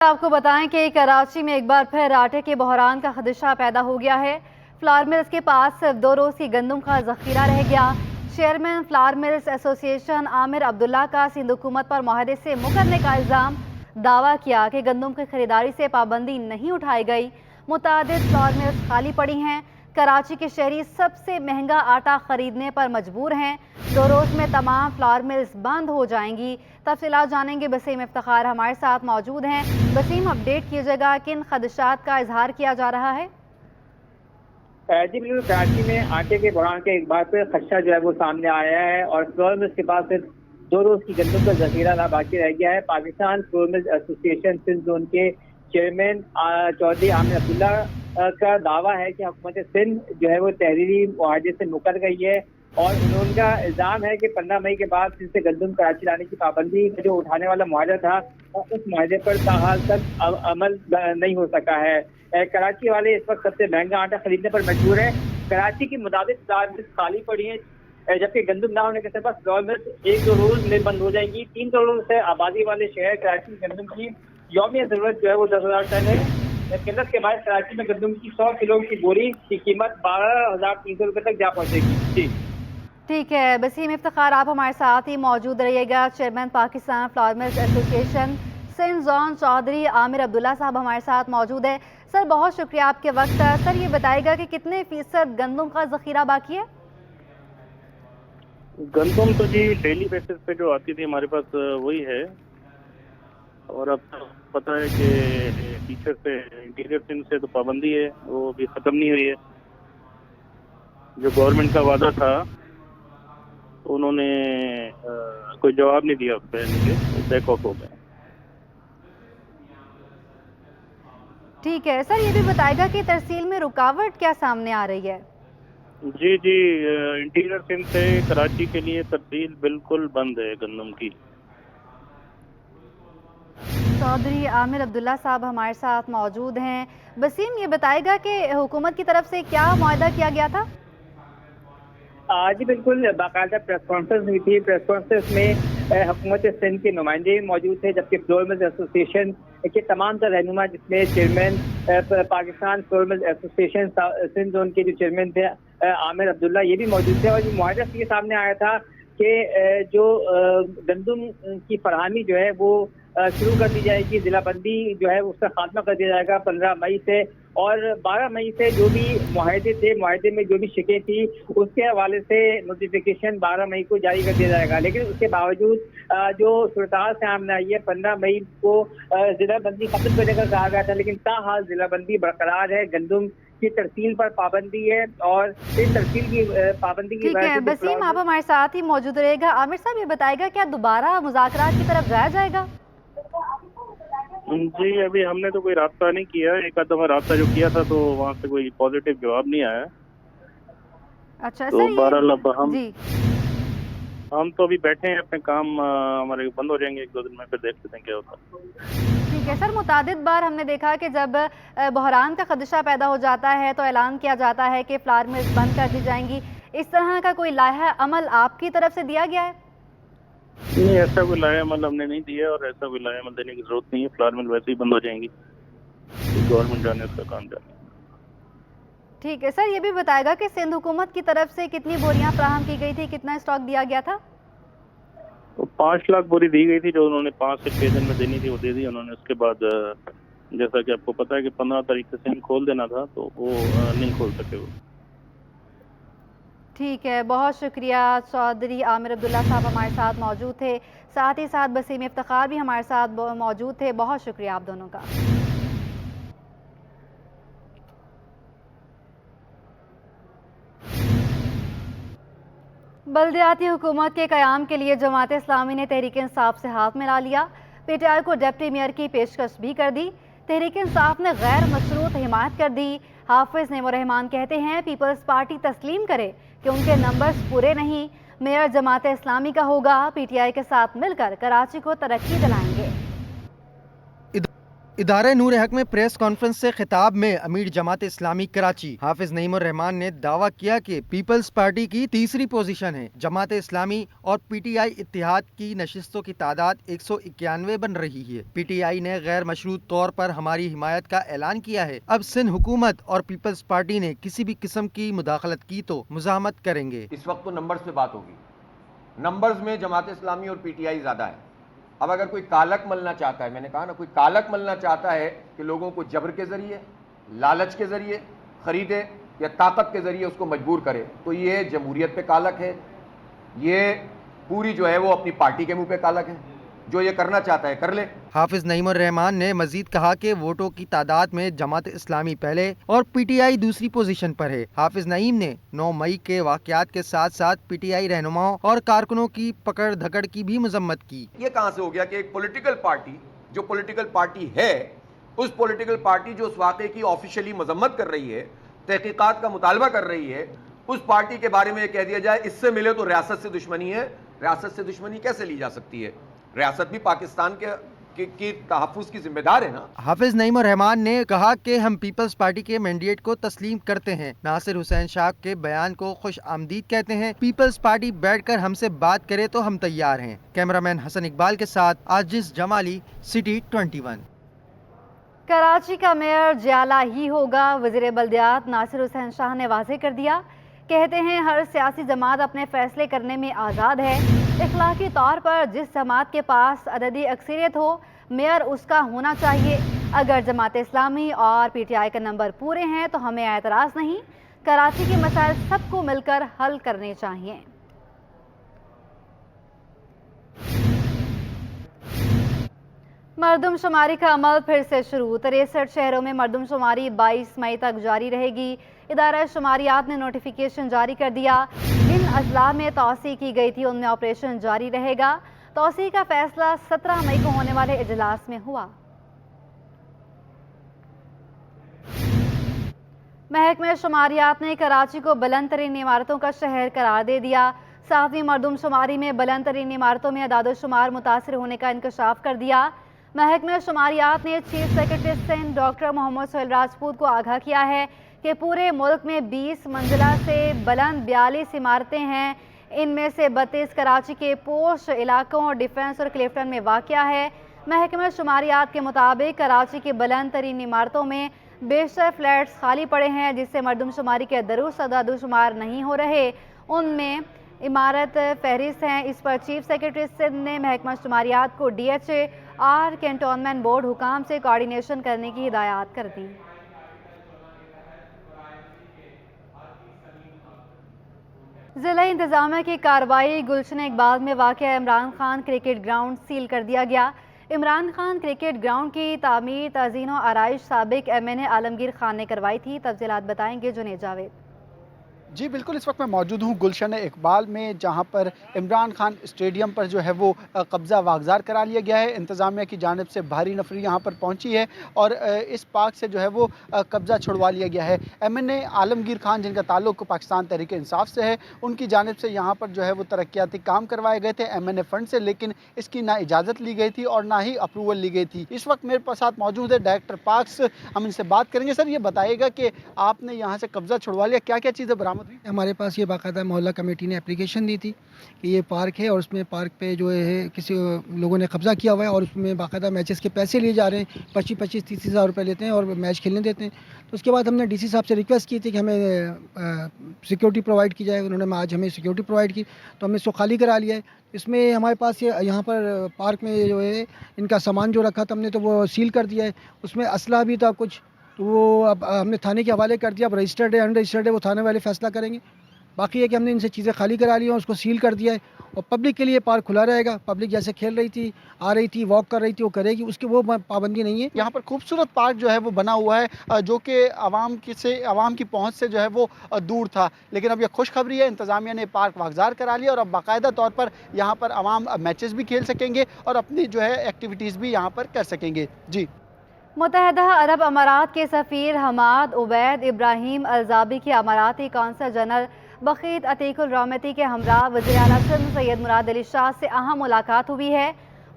آپ کو بتائیں کہ کراچی میں ایک بار پھر آٹے کے بحران کا خدشہ پیدا ہو گیا ہے۔ فلار ملز کے پاس صرف 2 روز کی گندم کا ذخیرہ رہ گیا۔ چیئرمین فلار ملز ایسوسی ایشن عامر عبداللہ کا سندھ حکومت پر معاہدے سے مکرنے کا الزام، دعویٰ کیا کہ گندم کی خریداری سے پابندی نہیں اٹھائی گئی۔ متعدد فلار ملز خالی پڑی ہیں۔ کراچی کے شہری سب سے مہنگا آٹا خریدنے پر مجبور ہیں۔ 2 روز میں تمام فلار ملز بند ہو جائیں گی۔ تفصیلات جانیں گے، بسیم افتخار ہمارے ساتھ موجود ہیں۔ بسیم، اپڈیٹ کیجیے گا، کن خدشات کا اظہار کیا جا رہا ہے؟ جی بالکل، کراچی میں آٹے کے بحران کے ایک بار پھر خدشہ جو ہے وہ سامنے آیا ہے اور فلور ملز کے پاس صرف 2 روز کی گندم کا ذخیرہ باقی رہ گیا ہے۔ پاکستان فلور ملز ایسوسی ایشن سندھ زون کے چیئرمین چودھری عامر عبداللہ کا دعویٰ ہے کہ حکومت سندھ جو ہے وہ تحریری معاہدے سے مکر گئی ہے اور ان کا الزام ہے کہ 15 مئی کے بعد سندھ سے گندم کراچی لانے کی پابندی جو اٹھانے والا معاہدہ تھا، اس معاہدے پر تاحال تک عمل نہیں ہو سکا ہے۔ کراچی والے اس وقت سب سے مہنگا آٹا خریدنے پر مجبور ہیں۔ کراچی کی مطابق فلار ملز خالی پڑی ہیں، جبکہ گندم نہ ہونے کے سبب فلار ملز 1-2 روز میں بند ہو جائیں گی۔ 3 کروڑ سے آبادی والے شہر کراچی میں گندم کی یومیہ ضرورت جو ہے وہ 10,000 ٹن ہے۔ قلت کے باعث کراچی میں گندم کی 100 کلو کی بوری کی قیمت 12,300 روپے تک جا پہنچے گی۔ جی ٹھیک ہے بسیم افتخار، آپ ہمارے ساتھ ہی موجود رہیے گا۔ چیئرمین پاکستان فلار ملز ایسوسی ایشن سندھ زون چودھری عامر عبداللہ صاحب ہمارے ساتھ موجود ہیں۔ سر، بہت شکریہ آپ کے وقت۔ سر، یہ بتائے گا کہ کتنے فیصد گندم کا ذخیرہ باقی ہے؟ گندم تو جی ڈیلی بیسس پہ جو آتی تھی ہمارے پاس وہی ہے، اور اب پتہ ہے کہ ٹیچر سے انٹیریئر سندھ سے تو پابندی ہے، وہ بھی ختم نہیں ہوئی ہے۔ جو گورنمنٹ کا وعدہ تھا انہوں نے کوئی جواب نہیں دیا اس پہ، بیک آف ہو گئے۔ ٹھیک ہے سر، یہ بھی بتائے گا کہ ترسیل میں رکاوٹ کیا سامنے آ رہی ہے؟ جی انٹیریئر سندھ سے کراچی کے لیے ترسیل بالکل بند ہے گندم کی۔ چودھری عامر عبداللہ صاحب ہمارے ساتھ موجود ہیں۔ بسیم، یہ بتائے گا کہ حکومت کی طرف سے کیا معاہدہ کیا گیا تھا؟ جی بالکل، باقاعدہ پریس کانفرنس ہوئی تھی۔ پریس کانفرنس میں حکومت سندھ کے نمائندے موجود تھے، جبکہ فلور ملز ایسوسی ایشن کے تمام تر رہنما، جس میں چیئرمین پاکستان فلور ملز ایسوسی ایشن سندھ زون کے جو چیئرمین تھے عامر عبداللہ، یہ بھی موجود تھے۔ اور یہ معاہدہ یہ سامنے آیا تھا کہ جو گندم کی فراہمی جو ہے وہ شروع کر دی جائے گی، ضلع بندی جو ہے اس کا خاتمہ کر دیا جائے گا 15 مئی سے، اور 12 مئی سے جو بھی معاہدے تھے، معاہدے میں جو بھی شکیں تھی، اس کے حوالے سے نوٹیفیکیشن 12 مئی کو جاری کر دیا جائے گا۔ لیکن اس کے باوجود جو صورتحال سامنے آئی ہے، 15 مئی کو ضلع بندی ختم کرنے کا کہا گیا تھا، لیکن تاحال ضلع بندی برقرار ہے۔ گندم کی ترسیل پر پابندی ہے اور اس ترسیل کی پابندی کی ٹھیک ہے بسیم، آپ ہمارے ساتھ ہی موجود رہے گا۔ عامر صاحب، یہ بتائے گا کیا دوبارہ مذاکرات کی طرف جایا جائے گا؟ جی ابھی ہم نے تو کوئی رابطہ نہیں کیا، ایک آدھ دفعہ رابطہ جو کیا تھا تو وہاں سے کوئی پازیٹیو جواب نہیں آیا۔ اچھا تو بہرحال جی ہم تو ابھی بیٹھے ہیں، اپنے کام ہمارے بند ہو جائیں گے 1-2 دن میں، پھر دیکھتے ہیں کیا ہوتا ہے۔ ٹھیک ہے سر، متعدد بار ہم نے دیکھا کہ جب بحران کا خدشہ پیدا ہو جاتا ہے تو اعلان کیا جاتا ہے کہ فلار ملز بند کر دی جائیں گی۔ اس طرح کا کوئی لائحہ عمل آپ کی طرف سے دیا گیا ہے؟ نہیں، ایسا کوئی لائحہ عمل ہم نے نہیں دیا، اور ایسا کوئی لائحہ عمل دینے کی ضرورت نہیں ہے۔ فلار مل ویسے ہی بند ہو جائیں گی، گورنمنٹ جانے اس کا کام جانے۔ ٹھیک ہے سر، یہ بھی بتائے گا کہ سندھ حکومت کی طرف سے کتنی بوریاں فراہم کی گئی تھی، کتنا اسٹاک دیا گیا تھا؟ 5 لاکھ بوری دی گئی تھی، جو انہوں نے 5 سے 6 دن میں دینی تھی وہ دے دی انہوں نے۔ اس کے بعد جیسا کہ آپ کو پتا ہے کہ 15 تاریخ سے سندھ کھول دینا تھا، تو وہ نہیں کھول سکے وہ۔ ٹھیک ہے، بہت شکریہ۔ چودھری عامر عبداللہ صاحب ہمارے ساتھ موجود تھے، ساتھ ہی ساتھ بسیم افتخار بھی ہمارے ساتھ موجود تھے۔ بہت شکریہ آپ دونوں کا۔ بلدیاتی حکومت کے قیام کے لیے جماعت اسلامی نے تحریک انصاف سے ہاتھ ملا لیا۔ پی ٹی آئی کو ڈپٹی میئر کی پیشکش بھی کر دی۔ تحریک انصاف نے غیر مشروط حمایت کر دی۔ حافظ نعیم الرحمان کہتے ہیں پیپلز پارٹی تسلیم کرے کہ ان کے نمبرز پورے نہیں، میئر جماعت اسلامی کا ہوگا۔ پی ٹی آئی کے ساتھ مل کر کراچی کو ترقی دلائیں گے۔ ادارہ نور حق میں پریس کانفرنس سے خطاب میں امیر جماعت اسلامی کراچی حافظ نعیم الرحمان نے دعویٰ کیا کہ پیپلز پارٹی کی تیسری پوزیشن ہے. جماعت اسلامی اور پی ٹی آئی اتحاد کی نشستوں کی تعداد 191 بن رہی ہے. پی ٹی آئی نے غیر مشروط طور پر ہماری حمایت کا اعلان کیا ہے. اب سندھ حکومت اور پیپلز پارٹی نے کسی بھی قسم کی مداخلت کی تو مزاحمت کریں گے. اس وقت تو نمبرز پہ بات ہوگی. نمبرز میں جماعت اسلامی اور پی ٹی آئی زیادہ ہے. اب اگر کوئی کالک ملنا چاہتا ہے، میں نے کہا نا، کوئی کالک ملنا چاہتا ہے کہ لوگوں کو جبر کے ذریعے، لالچ کے ذریعے خریدے یا طاقت کے ذریعے اس کو مجبور کرے، تو یہ جمہوریت پہ کالک ہے. یہ پوری جو ہے وہ اپنی پارٹی کے منہ پہ کالک ہے. جو یہ کرنا چاہتا ہے کر لے. حافظ نعیم الرحمان نے مزید کہا کہ ووٹوں کی تعداد میں جماعت اسلامی پہلے اور پی ٹی آئی دوسری پوزیشن پر ہے. حافظ نعیم نے 9 مئی کے واقعات کے ساتھ ساتھ پی ٹی آئی رہنماؤں اور کارکنوں کی پکڑ دھکڑ کی بھی مذمت کی. یہ کہاں سے ہو گیا کہ ایک پولیٹیکل پارٹی جو پولیٹیکل پارٹی ہے، اس پولیٹیکل پارٹی جو اس واقعے کی آفیشلی مذمت کر رہی ہے، تحقیقات کا مطالبہ کر رہی ہے، اس پارٹی کے بارے میں یہ کہہ دیا جائے اس سے ملے تو ریاست سے دشمنی ہے. ریاست سے دشمنی کیسے لی جا سکتی ہے؟ ریاست بھی پاکستان کی تحفظ کی ذمہ دار ہے نا. حافظ نعیم الرحمان نے کہا کہ ہم پیپلز پارٹی کے مینڈیٹ کو تسلیم کرتے ہیں. ناصر حسین شاہ کے بیان کو خوش آمدید کہتے ہیں. پیپلز پارٹی بیٹھ کر ہم سے بات کرے تو ہم تیار ہیں. کیمرامین حسن اقبال کے ساتھ عاجز جمالی، سٹی 21. کراچی کا میئر جیالہ ہی ہوگا. وزیر بلدیات ناصر حسین شاہ نے واضح کر دیا. کہتے ہیں ہر سیاسی جماعت اپنے فیصلے کرنے میں آزاد ہے. اخلاقی طور پر جس جماعت کے پاس عددی اکثریت ہو، میئر اس کا ہونا چاہیے. اگر جماعت اسلامی اور پی ٹی آئی کے نمبر پورے ہیں تو ہمیں اعتراض نہیں. کراچی کے مسائل سب کو مل کر حل کرنے چاہیے. مردم شماری کا عمل پھر سے شروع. 63 شہروں میں مردم شماری 22 مئی تک جاری رہے گی. ادارہ شماریات نے نوٹیفیکیشن جاری کر دیا. جن اضلاع میں توسیع کی گئی تھی ان میں آپریشن جاری رہے گا. توسیع کا فیصلہ 17 مئی کو ہونے والے اجلاس میں ہوا. محکمہ شماریات نے کراچی کو بلند ترین عمارتوں کا شہر قرار دے دیا. 7ویں مردم شماری میں بلند ترین عمارتوں میں اعداد و شمار متاثر ہونے کا انکشاف کر دیا. محکمہ شماریات نے چیف سیکرٹری سندھ ڈاکٹر محمد سہیل راجپوت کو آگاہ کیا ہے کہ پورے ملک میں 20 منزلہ سے بلند 42 عمارتیں ہیں. ان میں سے 32 کراچی کے پوش علاقوں، ڈیفنس اور کلیفٹن میں واقع ہے. محکمہ شماریات کے مطابق کراچی کی بلند ترین عمارتوں میں بیشتر فلیٹس خالی پڑے ہیں جس سے مردم شماری کے درست اعداد و شمار نہیں ہو رہے. ان میں عمارت فہرست ہیں. اس پر چیف سیکرٹری سندھ نے محکمہ شماریات کو ڈی ایچ اے آر کینٹونمنٹ بورڈ حکام سے کوارڈینیشن کرنے کی ہدایات کر دی. ضلع انتظامیہ کی کارروائی. گلشن اقبال میں واقع Imran Khan cricket ground seal کر دیا گیا. عمران خان کرکٹ گراؤنڈ کی تعمیر تزئین و آرائش سابق ایم این اے عالمگیر خان نے کروائی تھی. تفصیلات بتائیں گے جنید جاوید. جی بالکل، اس وقت میں موجود ہوں گلشن اقبال میں، جہاں پر عمران خان اسٹیڈیم پر جو ہے وہ قبضہ واگزار کرا لیا گیا ہے. انتظامیہ کی جانب سے بھاری نفری یہاں پر پہنچی ہے اور اس پارک سے جو ہے وہ قبضہ چھڑوا لیا گیا ہے. ایم این اے عالمگیر خان جن کا تعلق پاکستان تحریک انصاف سے ہے، ان کی جانب سے یہاں پر جو ہے وہ ترقیاتی کام کروائے گئے تھے ایم این اے فنڈ سے، لیکن اس کی نہ اجازت لی گئی تھی اور نہ ہی اپروول لی گئی تھی. اس وقت میرے ساتھ موجود ہے ڈائریکٹر پارکس، ہم ان سے بات کریں گے. سر، یہ بتائیے گا کہ آپ نے یہاں سے قبضہ چھڑوا لیا، کیا کیا چیزیں برآمد ہوئی؟ ہمارے پاس یہ باقاعدہ محلہ کمیٹی نے اپلیکیشن دی تھی کہ یہ پارک ہے اور اس میں پارک پہ جو ہے کسی لوگوں نے قبضہ کیا ہوا ہے اور اس میں باقاعدہ میچز کے پیسے لیے جا رہے ہیں. 25-30 ہزار روپے لیتے ہیں اور میچ کھیلنے دیتے ہیں. تو اس کے بعد ہم نے ڈی سی صاحب سے ریکویسٹ کی تھی کہ ہمیں سیکیورٹی پرووائڈ کی جائے. انہوں نے آج ہمیں سیکیورٹی پرووائڈ کی تو ہم نے اس کو خالی کرا لیا ہے. اس میں ہمارے پاس یہاں پر پارک میں جو ہے ان کا سامان جو رکھا تھا ہم نے تو وہ سیل کر دیا ہے. اس میں اسلحہ بھی تھا کچھ، تو وہ اب ہم نے تھانے کے حوالے کر دیا. اب رجسٹرڈ ہے، انرجسٹرڈ ہے، وہ تھانے والے فیصلہ کریں گے. باقی ہے کہ ہم نے ان سے چیزیں خالی کرا لی ہیں، اس کو سیل کر دیا ہے اور پبلک کے لیے پارک کھلا رہے گا. پبلک جیسے کھیل رہی تھی، آ رہی تھی، واک کر رہی تھی، وہ کرے گی، اس کی وہ پابندی نہیں ہے. یہاں پر خوبصورت پارک جو ہے وہ بنا ہوا ہے جو کہ عوام کی پہنچ سے جو ہے وہ دور تھا، لیکن اب یہ خوشخبری ہے، انتظامیہ نے پارک واگزار کرا لیا اور اب باقاعدہ طور پر یہاں پر عوام میچز بھی کھیل سکیں گے اور اپنی جو ہے ایکٹیویٹیز بھی یہاں پر کر سکیں گے. جی. متحدہ عرب امارات کے سفیر حماد عبید ابراہیم الزابی کی اماراتی کونسل جنرل بخیت عتیق الرحمتی کے ہمراہ وزیر اعلیٰ سندھ سید مراد علی شاہ سے اہم ملاقات ہوئی ہے.